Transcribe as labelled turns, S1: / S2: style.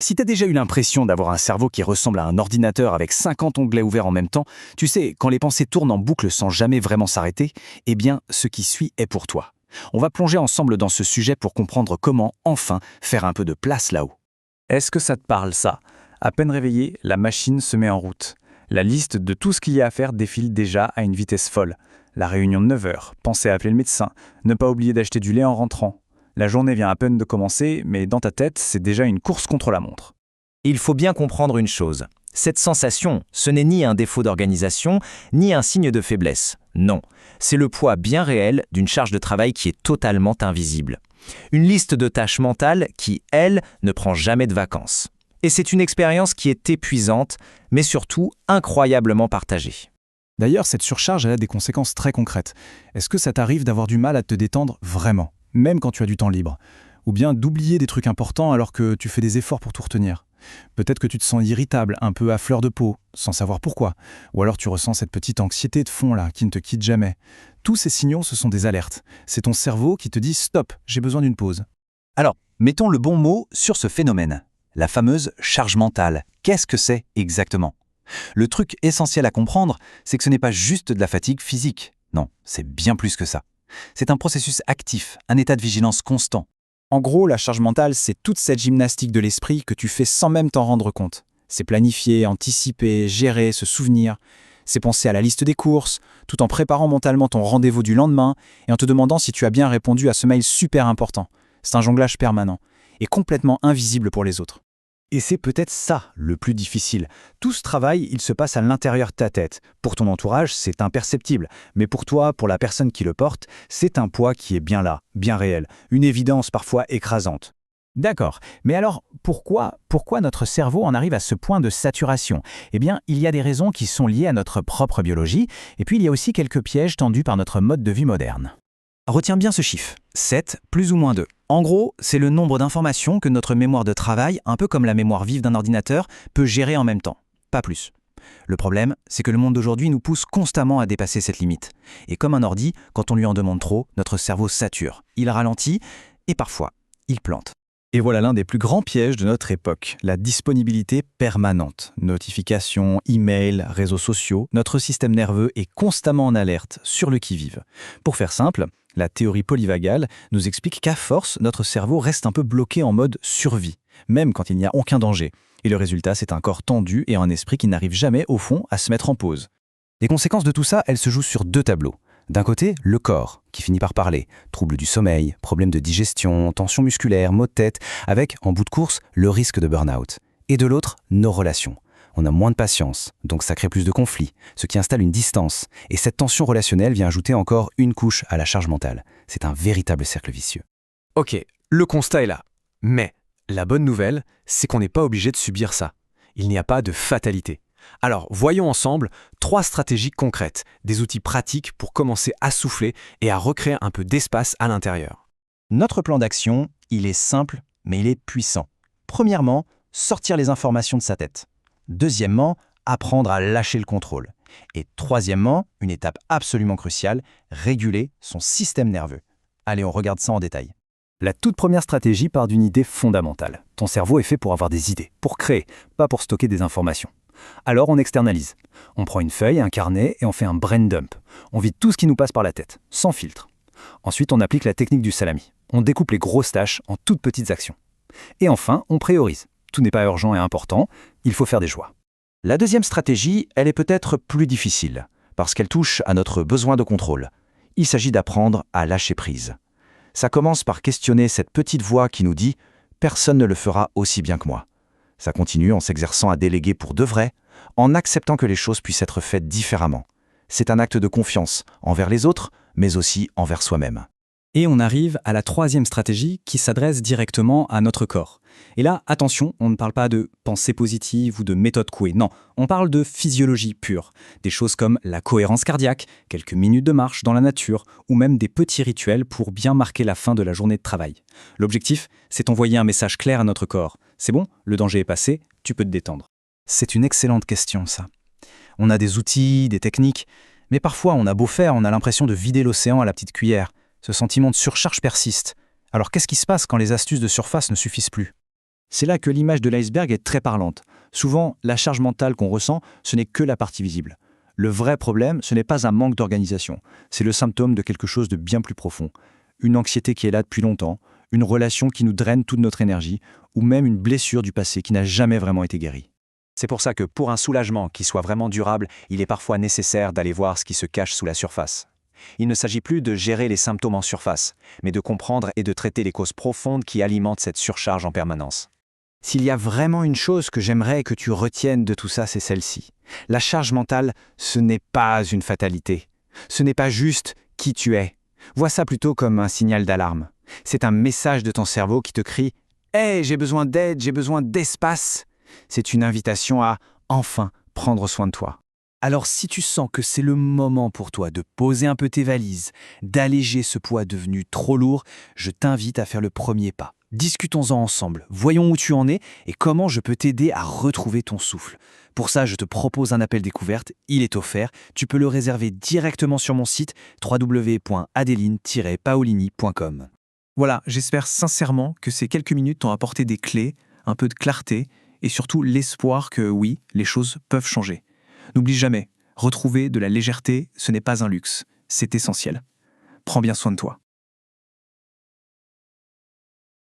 S1: Si t'as déjà eu l'impression d'avoir un cerveau qui ressemble à un ordinateur avec 50 onglets ouverts en même temps, tu sais, quand les pensées tournent en boucle sans jamais vraiment s'arrêter, eh bien, ce qui suit est pour toi. On va plonger ensemble dans ce sujet pour comprendre comment, enfin, faire un peu de place là-haut.
S2: Est-ce que ça te parle, ça? À peine réveillée, la machine se met en route. La liste de tout ce qu'il y a à faire défile déjà à une vitesse folle. La réunion de 9 heures, penser à appeler le médecin, ne pas oublier d'acheter du lait en rentrant. La journée vient à peine de commencer, mais dans ta tête, c'est déjà une course contre la montre.
S3: Il faut bien comprendre une chose. Cette sensation, ce n'est ni un défaut d'organisation, ni un signe de faiblesse. Non, c'est le poids bien réel d'une charge de travail qui est totalement invisible. Une liste de tâches mentales qui, elle, ne prend jamais de vacances. Et c'est une expérience qui est épuisante, mais surtout incroyablement partagée.
S2: D'ailleurs, cette surcharge elle a des conséquences très concrètes. Est-ce que ça t'arrive d'avoir du mal à te détendre vraiment, même quand tu as du temps libre? Ou bien d'oublier des trucs importants alors que tu fais des efforts pour tout retenir? Peut-être que tu te sens irritable, un peu à fleur de peau, sans savoir pourquoi. Ou alors tu ressens cette petite anxiété de fond là, qui ne te quitte jamais. Tous ces signaux, ce sont des alertes. C'est ton cerveau qui te dit « Stop, j'ai besoin d'une pause ».
S4: Alors, mettons le bon mot sur ce phénomène. La fameuse charge mentale. Qu'est-ce que c'est exactement? Le truc essentiel à comprendre, c'est que ce n'est pas juste de la fatigue physique. Non, c'est bien plus que ça. C'est un processus actif, un état de vigilance constant.
S2: En gros, la charge mentale, c'est toute cette gymnastique de l'esprit que tu fais sans même t'en rendre compte. C'est planifier, anticiper, gérer, se souvenir. C'est penser à la liste des courses, tout en préparant mentalement ton rendez-vous du lendemain et en te demandant si tu as bien répondu à ce mail super important. C'est un jonglage permanent et complètement invisible pour les autres.
S1: Et c'est peut-être ça le plus difficile. Tout ce travail, il se passe à l'intérieur de ta tête. Pour ton entourage, c'est imperceptible. Mais pour toi, pour la personne qui le porte, c'est un poids qui est bien là, bien réel. Une évidence parfois écrasante.
S5: D'accord. Mais alors, pourquoi notre cerveau en arrive à ce point de saturation? Eh bien, il y a des raisons qui sont liées à notre propre biologie, et puis il y a aussi quelques pièges tendus par notre mode de vie moderne.
S4: Retiens bien ce chiffre, 7 plus ou moins 2. En gros, c'est le nombre d'informations que notre mémoire de travail, un peu comme la mémoire vive d'un ordinateur, peut gérer en même temps. Pas plus. Le problème, c'est que le monde d'aujourd'hui nous pousse constamment à dépasser cette limite. Et comme un ordi, quand on lui en demande trop, notre cerveau sature. Il ralentit et parfois, il plante.
S1: Et voilà l'un des plus grands pièges de notre époque, la disponibilité permanente. Notifications, emails, réseaux sociaux, notre système nerveux est constamment en alerte, sur le qui-vive. Pour faire simple, la théorie polyvagale nous explique qu'à force, notre cerveau reste un peu bloqué en mode survie, même quand il n'y a aucun danger. Et le résultat, c'est un corps tendu et un esprit qui n'arrive jamais, au fond, à se mettre en pause. Les conséquences de tout ça, elles se jouent sur deux tableaux. D'un côté, le corps, qui finit par parler. Troubles du sommeil, problèmes de digestion, tension musculaire, maux de tête, avec, en bout de course, le risque de burn-out. Et de l'autre, nos relations. On a moins de patience, donc ça crée plus de conflits, ce qui installe une distance. Et cette tension relationnelle vient ajouter encore une couche à la charge mentale. C'est un véritable cercle vicieux.
S6: Ok, le constat est là. Mais la bonne nouvelle, c'est qu'on n'est pas obligé de subir ça. Il n'y a pas de fatalité. Alors, voyons ensemble 3 stratégies concrètes, des outils pratiques pour commencer à souffler et à recréer un peu d'espace à l'intérieur.
S4: Notre plan d'action, il est simple, mais il est puissant. Premièrement, sortir les informations de sa tête. Deuxièmement, apprendre à lâcher le contrôle. Et troisièmement, une étape absolument cruciale, réguler son système nerveux. Allez, on regarde ça en détail.
S1: La toute première stratégie part d'une idée fondamentale. Ton cerveau est fait pour avoir des idées, pour créer, pas pour stocker des informations. Alors on externalise. On prend une feuille, un carnet et on fait un brain dump. On vide tout ce qui nous passe par la tête, sans filtre. Ensuite, on applique la technique du salami. On découpe les grosses tâches en toutes petites actions. Et enfin, on priorise. Tout n'est pas urgent et important, il faut faire des choix.
S4: La deuxième stratégie, elle est peut-être plus difficile, parce qu'elle touche à notre besoin de contrôle. Il s'agit d'apprendre à lâcher prise. Ça commence par questionner cette petite voix qui nous dit « personne ne le fera aussi bien que moi ». Ça continue en s'exerçant à déléguer pour de vrai, en acceptant que les choses puissent être faites différemment. C'est un acte de confiance envers les autres, mais aussi envers soi-même.
S2: Et on arrive à la troisième stratégie qui s'adresse directement à notre corps. Et là, attention, on ne parle pas de pensée positive ou de méthode Coué, non, on parle de physiologie pure. Des choses comme la cohérence cardiaque, quelques minutes de marche dans la nature, ou même des petits rituels pour bien marquer la fin de la journée de travail. L'objectif, c'est d'envoyer un message clair à notre corps. C'est bon, le danger est passé, tu peux te détendre.
S4: C'est une excellente question, ça. On a des outils, des techniques, mais parfois on a beau faire, on a l'impression de vider l'océan à la petite cuillère. Ce sentiment de surcharge persiste. Alors qu'est-ce qui se passe quand les astuces de surface ne suffisent plus?
S2: C'est là que l'image de l'iceberg est très parlante. Souvent, la charge mentale qu'on ressent, ce n'est que la partie visible. Le vrai problème, ce n'est pas un manque d'organisation, c'est le symptôme de quelque chose de bien plus profond. Une anxiété qui est là depuis longtemps, une relation qui nous draine toute notre énergie, ou même une blessure du passé qui n'a jamais vraiment été guérie.
S4: C'est pour ça que pour un soulagement qui soit vraiment durable, il est parfois nécessaire d'aller voir ce qui se cache sous la surface. Il ne s'agit plus de gérer les symptômes en surface, mais de comprendre et de traiter les causes profondes qui alimentent cette surcharge en permanence.
S5: S'il y a vraiment une chose que j'aimerais que tu retiennes de tout ça, c'est celle-ci. La charge mentale, ce n'est pas une fatalité. Ce n'est pas juste qui tu es. Vois ça plutôt comme un signal d'alarme. C'est un message de ton cerveau qui te crie « Hey, j'ai besoin d'aide, j'ai besoin d'espace !» C'est une invitation à enfin prendre soin de toi.
S1: Alors si tu sens que c'est le moment pour toi de poser un peu tes valises, d'alléger ce poids devenu trop lourd, je t'invite à faire le premier pas. Discutons-en ensemble, voyons où tu en es et comment je peux t'aider à retrouver ton souffle. Pour ça, je te propose un appel découverte, il est offert, tu peux le réserver directement sur mon site www.adeline-paolini.com. Voilà, j'espère sincèrement que ces quelques minutes t'ont apporté des clés, un peu de clarté et surtout l'espoir que oui, les choses peuvent changer. N'oublie jamais, retrouver de la légèreté, ce n'est pas un luxe, c'est essentiel. Prends bien soin de toi.